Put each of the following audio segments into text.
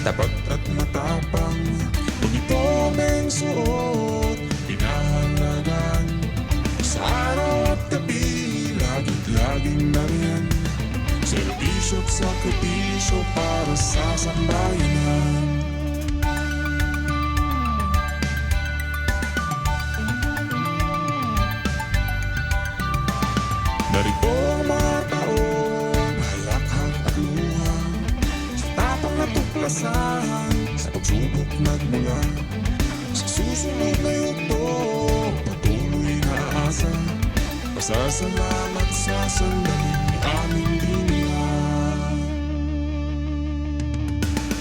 Tapat at matapang, uniformeng suot, pinahalagan. Sa araw at gabi, laging nariyan. Serbisyo't sakripisyo para sa sambayanan. Narito ang mga taong halakhak at luha, sa tapang at tuklasan, sa pagsubok nagmula. Sa susunod na yugto, patuloy na asa, pasasalamat sa sandaling aming dinila.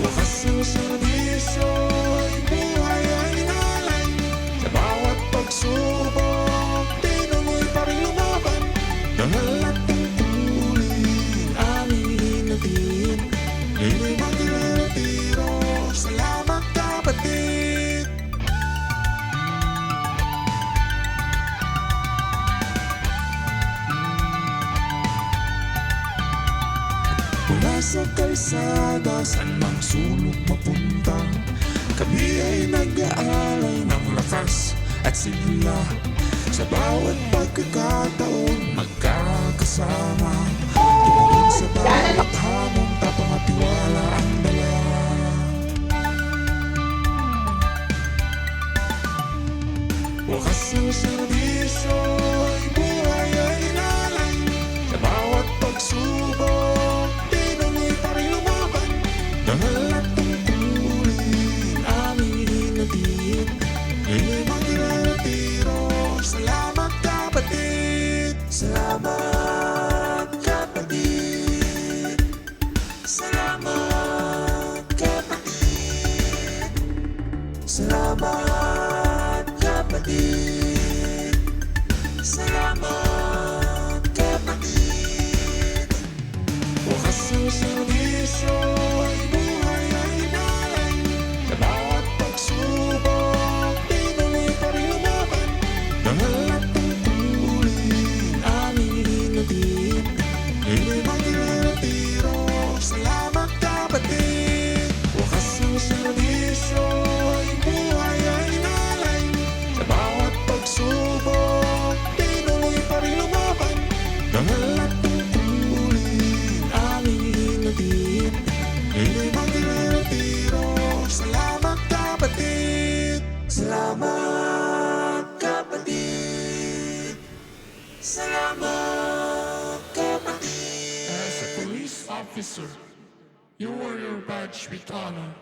Wakas ang serbisyo ay buhay ay inalay, sa bawat pagsubok, tinuloy pa rin lumaban. Dahil at tungkulin aming hinatid, hindi magretiro. Salamat kapatid. Mula sa kalsada, saan mang sulok mapunta, kami ay nag-aalay ng lakas at sigla. Sa bawat pagkakataon, magkakasama, tumugon sa bawat hamon, tapang at tiwala ang dala. Wakas ang serbisyo ay buhay ay inalay, sa bawat pagsubok, tinuloy pa rin lumaban. Dahil at tungkulin aming hinatid, hindi magretiro. Salamat kapatid. Salamat kapatid. Salamat kapatid. Salamat kapatid. Salamat kapatid. Wakas ang serbisyo ay buhay ay inalay, sa bawat pagsubok, tinuloy pa rin lumaban. Dahil at tungkulin aming hinatid, hindi magretiro. Salamat kapatid. Wakas ang serbisyo ay buhay ay inalay, sa bawat pagsubok, tinuloy pa rin lumaban. Dahil at tungkulin aming hinatid, hindi magretiro. Salamat kapatid. Salamat kapatid. Salamat kapatid. As a police officer, you wear your badge with honor.